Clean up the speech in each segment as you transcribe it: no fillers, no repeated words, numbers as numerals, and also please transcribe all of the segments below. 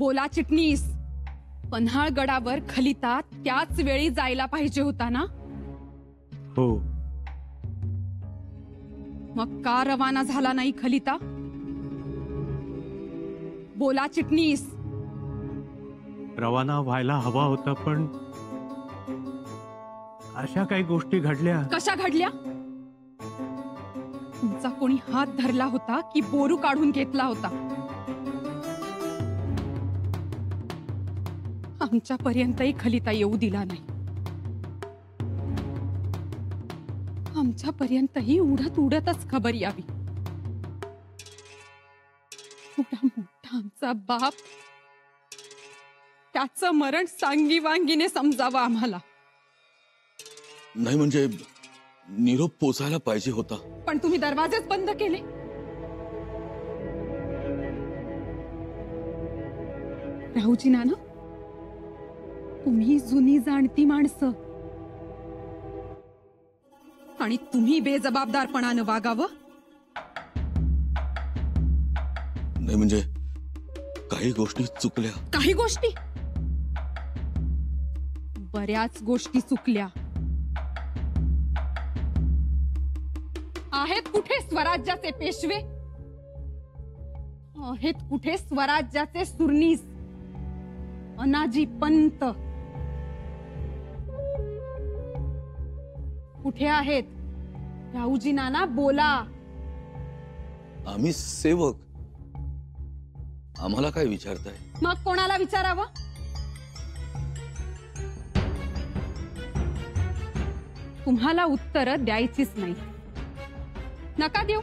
बोला चिटणीस, पन्हाळगडावर खलिता त्याच वेळी जायला पाहिजे होता ना? हो. मग का रवाना झाला नाही खलिता? बोला चिटणीस. रवाना व्हायला हवा होता, पण अशा काही गोष्टी घडल्या. कशा घडल्या? तुमचा कोणी हात धरला होता की बोरू काढून घेतला होता? आमच्यापर्यंतही खलिता येऊ दिला नाही. आमच्यापर्यंतही उडत उडतच खबर यावी. एवढा मोठा आमचा बाप, त्याचं मरण सांगी वांगीने समजावं आम्हाला. नाही म्हणजे निरोप पोचायला पाहिजे होता. पण तुम्ही दरवाजेच बंद केले. राहूजी नाना, तुम्ही जुनी जाणती माणसं आणि तुम्ही बेजबाबदारपणानं वागावं. नाही म्हणजे काही गोष्टी चुकल्या. काही गोष्टी, बऱ्याच गोष्टी चुकल्या. आहेत कुठे स्वराज्याचे पेशवे? आहेत कुठे स्वराज्याचे सुरनीस अनाजी पंत? कुठे आहेत? राऊजी नाना बोला. आम्ही सेवक, आम्हाला काय विचारताय? मग कोणाला विचारावं? तुम्हाला उत्तर द्यायचीच नाही. नका देऊ,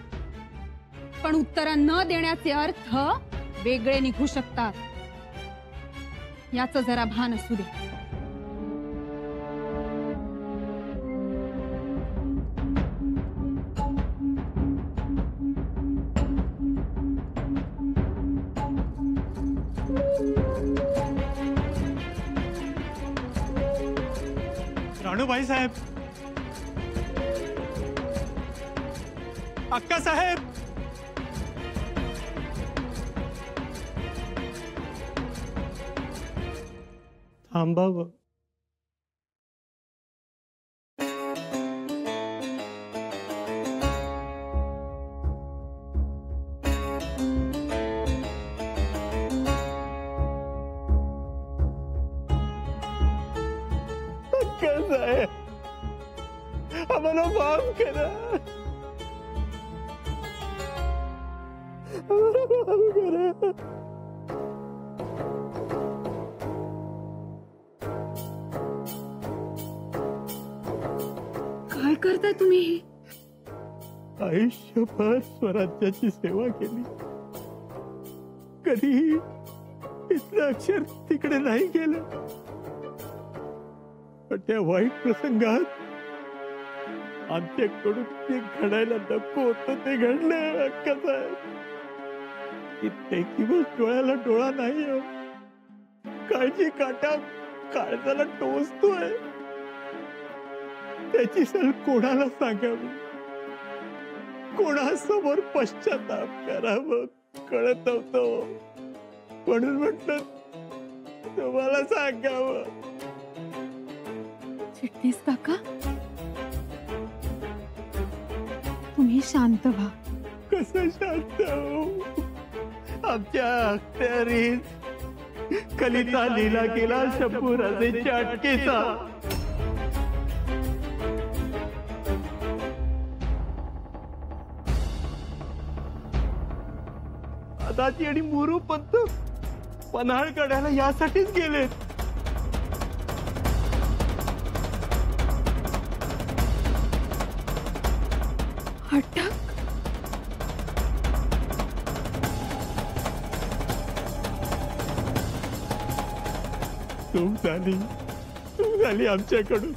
पण उत्तर न देण्याचे अर्थ वेगळे निघू शकतात. याचं जरा भान असू दे. राणूबाई साहेब, अक्का साहेब, थांबावं. अक्का साहेब, आम्हाला माफ करा. काय करताय तुम्ही? आयुष्यभर स्वराज्याची सेवा केली, कधीही इथलं अक्षर तिकडे नाही गेलं. पण त्या वाईट प्रसंगात आमच्याकडून ते घडायला नको होतं ते घडलं. अक्का साहेब, कित्येक दिवस डोळ्याला डोळा नाही. काळजी काटा काळजाला टोचतोय. त्याची सल कोणाला सांगावी, कोणासमोर पश्चाताप करावं कळत नव्हतं. म्हणून म्हटलं तुम्हाला सांगावं. चिटणीस काका, तुम्ही शांत व्हा. कसं शांत होऊ? आमच्या अखत्यारीत कलिता लीला केला शंभू राजेच्या अटकेचा. दादाजी आणि मुरू पंत पन्हाळगडाला यासाठीच गेलेत. अटक? चूक झाली आमच्याकडून.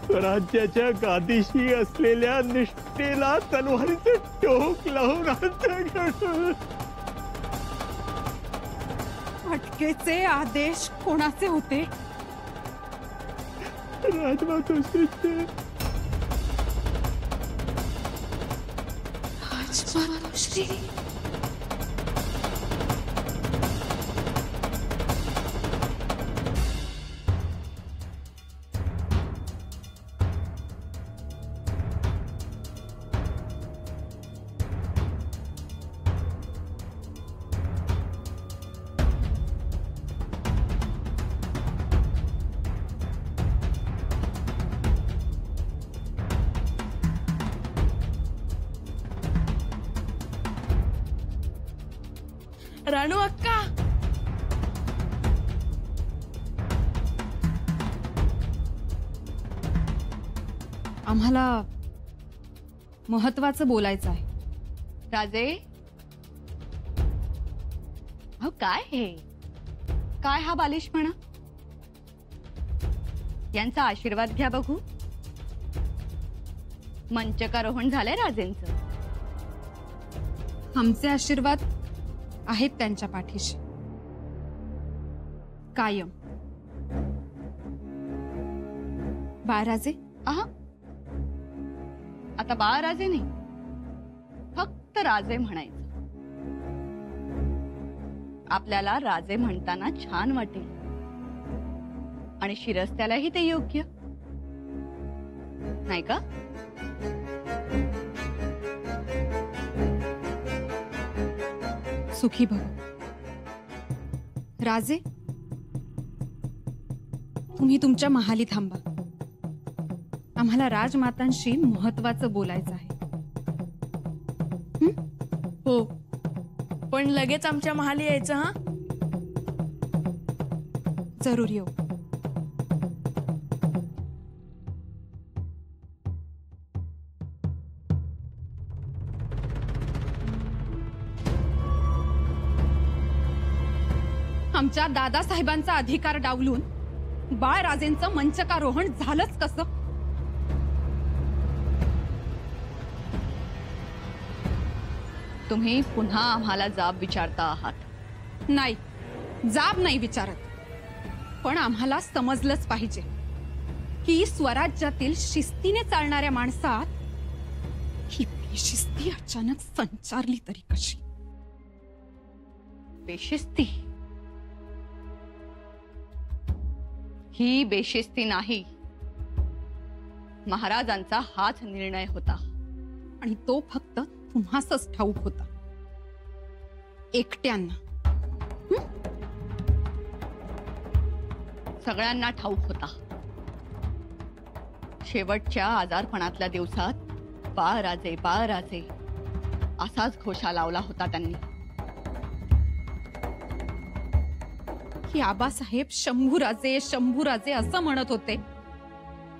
स्वराज्याच्या गादीशी असलेल्या निष्ठेला तलवारीचे टोक लावून आमच्याकडून. अटकेचे आदेश कोणाचे होते? राजमातोश्रीचे. राजमातोश्री? रानू अक्का, आम्हाला महत्वाचं बोलायचं आहे. राजे, अहो काय हे, काय हा बालिशपणा? यांचा आशीर्वाद घ्या बघू. मंचकारोहण झालंय राजेंचं. आमचे आशीर्वाद आहेत त्यांच्या पाठीशी कायम. बाळराजे, आहा, आता बाळराजे नाही, फक्त राजे म्हणायचं. आपल्याला राजे म्हणताना छान वाटेल आणि शिरस्त्यालाही ते योग्य, नाही का? सुखी भव. राजे, तुम्ही तुमच्या महाली थांबा. आम्हाला राजमातांशी महत्वाचं बोलायचं आहे. हो, पण लगेच आमच्या महाली यायचं हा. जरूर येऊ. आमच्या दादासाहेबांचा अधिकार डावलून बाळराजेंचं मंचकारोहण झालंच कसं? तुम्ही पुन्हा आम्हाला जाब विचारता आहात. नाही, जाब नाही विचारत, पण आम्हाला समजलंच पाहिजे की स्वराज्यातील शिस्तीने चालणाऱ्या माणसात ही बेशिस्ती अचानक संचारली तरी कशी? बेशिस्ती? ही बेशिस्ती नाही, महाराजांचा हाच निर्णय होता. आणि तो फक्त तुम्हासच ठाऊक होता, एकट्यांना. सगळ्यांना ठाऊक होता. शेवटच्या आजारपणातल्या दिवसात बाळराजे बाळराजे असाच घोषा लावला होता त्यांनी. की आबासाहेब शंभूराजे शंभूराजे असं म्हणत होते,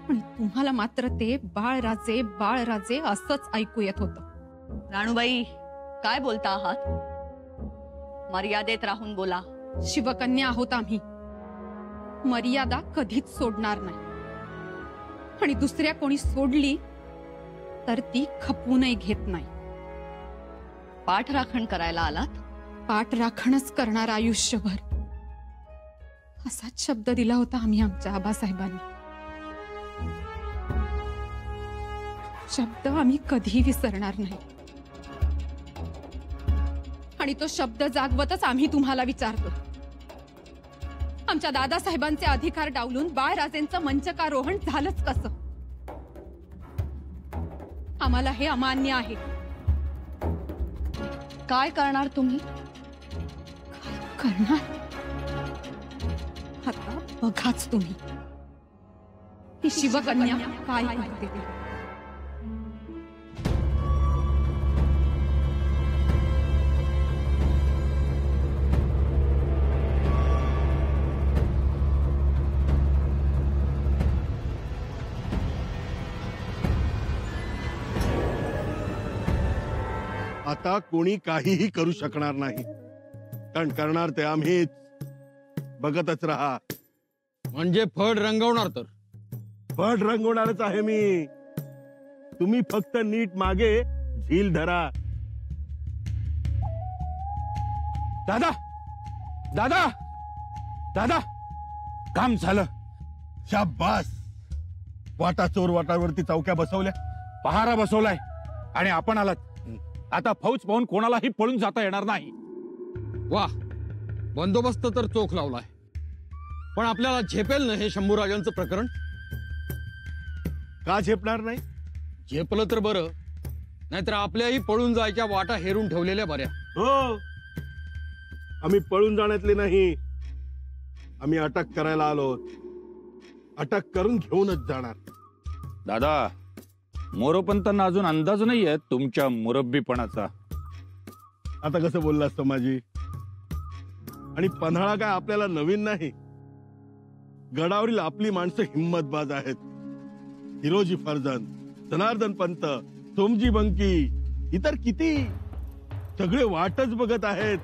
पण तुम्हाला मात्र ते बाळराजे बाळराजे असंच ऐकू येत होतं. राणूबाई, काय बोलता आहात? मर्यादेत राहून बोला. शिवकन्या आहोत आम्ही, मर्यादा कधीच सोडणार नाही. आणि दुसऱ्या कोणी सोडली तर ती खपवूनही घेत नाही. पाठराखण करायला आलात? पाठराखणच करणार आयुष्यभर, असाच शब्द दिला होता आम्ही आमच्या आबासाहेबांनी. शब्द आम्ही कधी विसरणार नाही. आणि तो शब्द जागवतच आम्ही तुम्हाला विचारतो, आमच्या दादासाहेबांचे अधिकार डावलून बाळराजेंचं मंचकारोहण झालंच कसं? आम्हाला हे अमान्य आहे. काय करणार तुम्ही? काय करणार? आता बघाच तुम्ही, ही शिवकन्या काय करते ते. आता कोणी काहीही करू शकणार नाही, कारण करणार ते आम्हीच. बघतच राहा. म्हणजे फड रंगवणार तर? फड रंगवणारच आहे मी. तुम्ही फक्त नीट मागे झील धरा. दादा दादा दादा, काम झालं. शाबास. वाटा चोर वाटावरती चौक्या बसवल्या, पहारा बसवलाय आणि आपण आलात. आता फौज पाहून कोणालाही पळून जाता येणार नाही. वाह, बंदोबस्त तर चोख लावलाय. पण आपल्याला झेपेल ना हे शंभूराजांचं प्रकरण? का झेपणार नाही? झेपलं तर बरं, नाहीतर आपल्याही पळून जायच्या वाटा हेरून ठेवलेल्या बऱ्या. हो, आम्ही पळून जाण्यातले नाही, आम्ही अटक करायला आलो. अटक करून घेऊनच जाणार. दादा, मोरोपंतांना अजून अंदाज नाहीये तुमच्या मुरब्बीपणाचा. आता कसं बोललास समाजी? आणि पन्हाळा काय आपल्याला नवीन नाही. गडावरील आपली माणसं हिम्मतबाज आहेत. हिरोजी फर्जन, जनार्दन पंत, सोमजी बंकी, इतर किती सगळे वाटच बघत आहेत.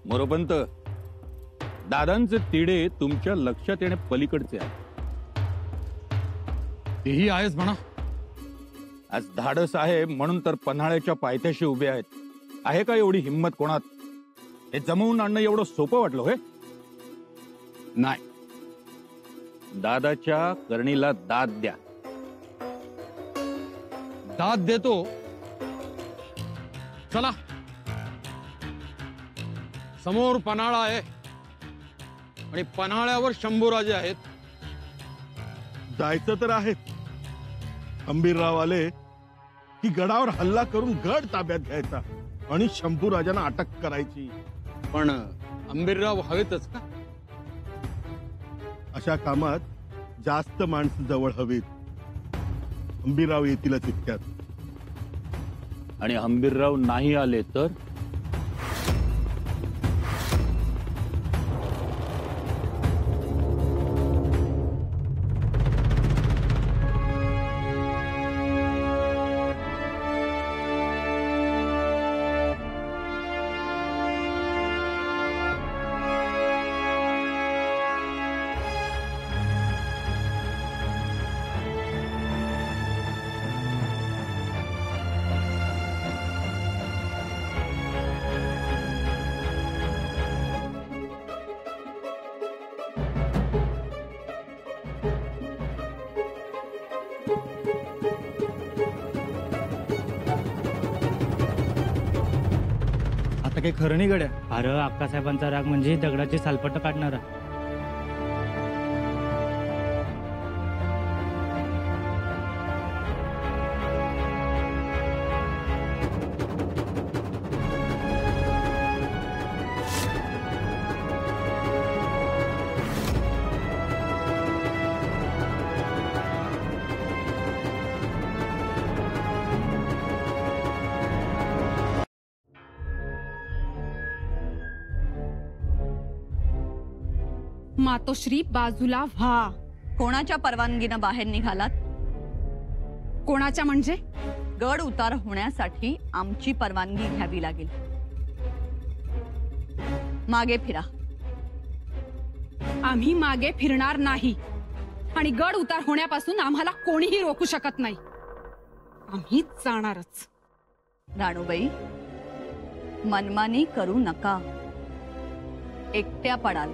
मोरोपंत, दादांचे तिढे तुमच्या लक्षात येणे पलीकडचे आहे. तेही आहेच म्हणा. आज धाडस आहे म्हणून तर पन्हाळ्याच्या पायथ्याशी उभे आहेत. आहे का एवढी हिंमत कोणात? हे जमवून आणणं एवढं सोपं वाटलं होय? नाही. दादाच्या करणीला दाद द्या. दाद देतो. चला, समोर पन्हाळा आहे आणि पन्हाळ्यावर शंभूराजे आहेत. जायचं तर आहे. अंबीरराव आले की गडावर हल्ला करून गड ताब्यात घ्यायचा आणि शंभूराजांना अटक करायची. पण अंबीरराव हवेतच का? अशा कामात जास्त माणसं जवळ हवीत. अंबीरराव येतीलच इतक्यात. आणि हंबीरराव नाही आले तर? आता काही खरं नाही गड्या. अरे अक्कासाहेबांचा राग म्हणजे दगडाची सालपट काढणारा. मातोश्री बाजूला व्हा. कोणाच्या परवानगीनं बाहेर निघालात? कोणाच्या म्हणजे? गड उतार होण्यासाठी आमची परवानगी घ्यावी लागेल. मागे फिरा. आम्ही मागे फिरणार नाही आणि गड उतार होण्यापासून आम्हाला कोणीही रोखू शकत नाही. आम्ही जाणारच. राणूबाई, मनमानी करू नका. एकट्या पडाल.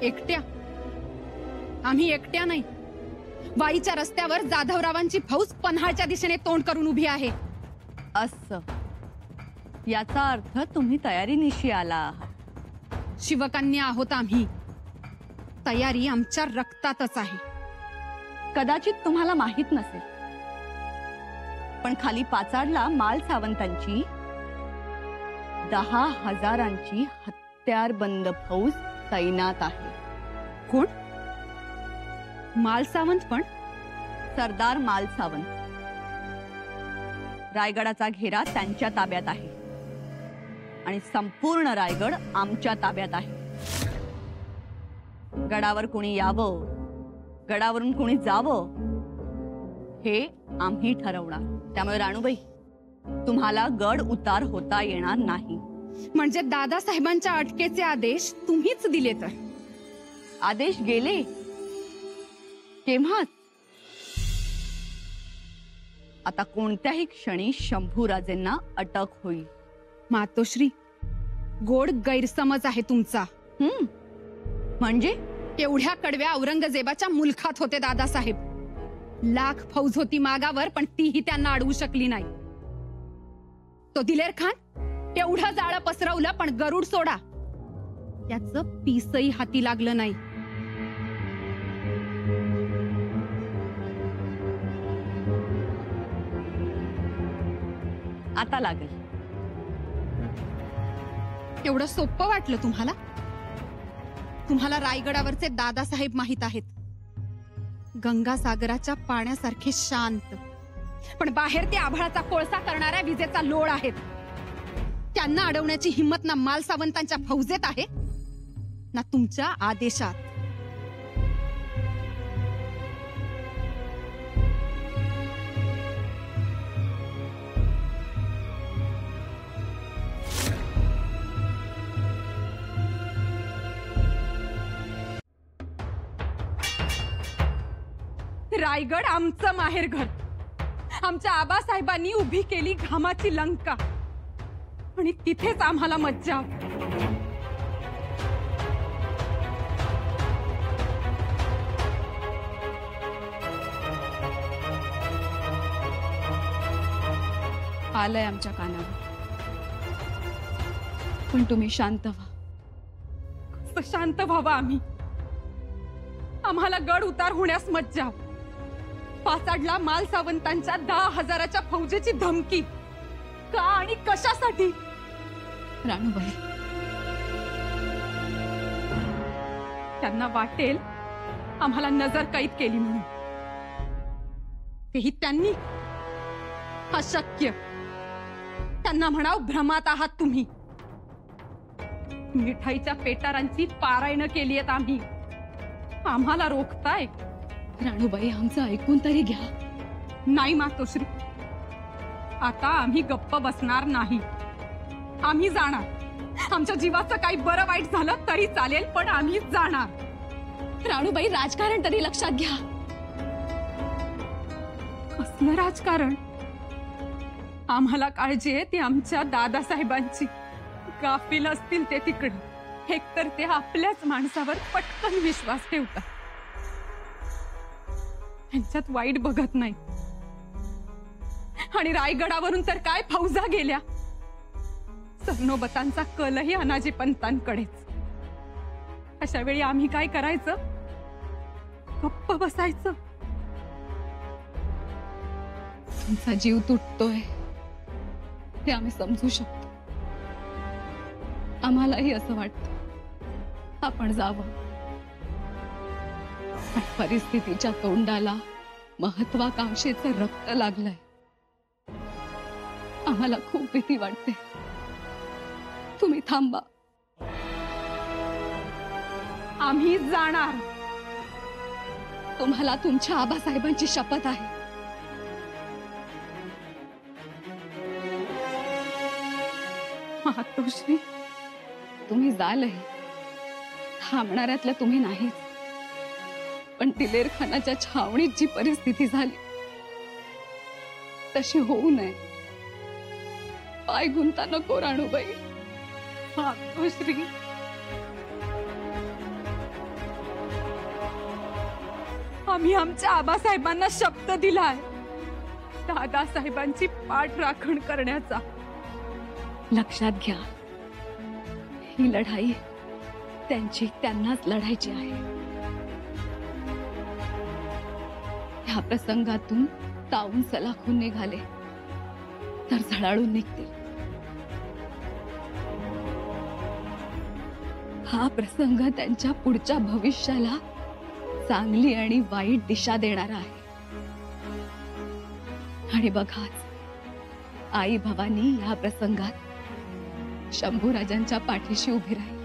एकट्या? आम्ही एकट्या नाही. वाईच्या रस्त्यावर जाधवरावांची फौज पन्हाळच्या दिशेने तोंड करून उभी आहे. असं याचा अर्थ तुम्ही तयारीनिशी आला आहात. शिवकन्या आहोत आम्ही. तयारी आमच्या रक्तातच आहे. कदाचित तुम्हाला माहित नसेल, पण खाली पाचाडला माल सावंतांची 10,000 हत्यारबंद फौज तैनात आहे. कोण? माल सावंत? पण सरदार माल सावंत. रायगडाचा घेरा त्यांच्या ताब्यात आहे आणि संपूर्ण रायगड आमच्या ताब्यात आहे. गडावर कोणी यावं, गडावरून कोणी जावं हे आम्ही ठरवणार. त्यामुळे राणूबाई, तुम्हाला गड उतार होता येणार नाही. म्हणजे दादासाहेबांच्या अटकेचे आदेश तुम्हीच दिले तर? आदेश गेले केव्हा? आता कोणत्याही क्षणी शंभूराजेंना अटक होईल. मातोश्री, गोड गैरसमज आहे तुमचा. म्हणजे? एवढ्या कडव्या औरंगजेबाच्या मुलखात होते दादासाहेब. लाख फौज होती मागावर, पण तीही त्यांना अडवू शकली नाही. तो दिलेर खान एवढं जाळं पसरवलं, पण गरुड सोडा त्याचं पीसही हाती लागलं नाही. आता लागेल. एवढं सोपं वाटलं तुम्हाला? तुम्हाला रायगडावरचे दादासाहेब माहित आहेत. गंगासागराच्या पाण्यासारखे शांत, पण बाहेर ते आभाळाचा कोळसा करणाऱ्या विजेचा लोळ आहेत. त्यांना अडवण्याची हिंमत ना माल सावंतांच्या फौजेत आहे ना तुमच्या आदेशात. रायगड आमचं माहेरघर. आमच्या आबासाहेबांनी उभी केली घामाची लंका आणि तिथेच आम्हाला मज्जा. आलंय आमच्या कानावर, पण तुम्ही शांत व्हा. कसं शांत व्हावं आम्ही? आम्हाला गड उतार होण्यास मज्जा. पाचाडला माल सावंतांच्या 10,000च्या फौजेची धमकी. का आणि कशासाठी? राणूबाई, त्यांना वाटेल आम्हाला नजर कैद केली म्हणून. तेही त्यांनी. अशक्य. त्यांना म्हणाव भ्रमात आहात तुम्ही. मिठाईच्या पेटारांची पारायण केली आहेत आम्ही. आम्हाला रोखताय. राणूबाई, आमचं ऐकून तरी घ्या. नाही मातोश्री, आता आम्ही गप्प बसणार नाही. आम्ही जाणार. आमच्या जीवाचं काही बरं वाईट झालं तरी चालेल, पण आम्ही जाणार. राणूबाई, राजकारण तरी लक्षात घ्या. कसलं राजकारण? आम्हाला काळजी आहे ती आमच्या दादासाहेबांची. गाफील असतील ते तिकडे. एकतर ते आपल्याच माणसावर पटकन विश्वास ठेवतात. त्यांच्यात वाईट बघत नाही. आणि रायगडावरून तर काय फौजा गेल्या. सरनोबतांचा कलही अनाजी पंतांकडेच. अशा वेळी आम्ही काय करायचं? गप्प बसायचं? तुमचा जीव तुटतोय हे आम्ही समजू शकतो. आम्हालाही असं वाटतं आपण जावं, पण परिस्थितीच्या तोंडाला महत्वाकांक्षेचं रक्त लागलंय. आम्हाला खूप भीती वाटते. तुम्ही थांबा. आम्ही जाणार. तुम्हाला तुमच्या आबासाहेबांची शपथ आहे. मातोश्री, तुम्ही जालही. थांबणाऱ्यातल्या तुम्ही नाहीच. पण दिलेर खानाच्या छावणीत जी परिस्थिती झाली तशी होऊ नये. पाय गुंता नको राणूबाई. मातोश्री, आम्ही आमच्या आबासाहेबांना शब्द दिलाय दादासाहेबांची पाठ राखण करण्याचा. लक्षात घ्या, ही लढाई त्यांची त्यांनाच लढायची आहे. ह्या प्रसंगातून तावून सलाखून निघाले तर झळाळून निघतील. हा प्रसंग त्यांच्या पुढच्या भविष्याला चांगली आणि वाईट दिशा देणारा आहे. आणि बघाच, आई भवानी या प्रसंगात शंभूराजांच्या पाठीशी उभी राहील.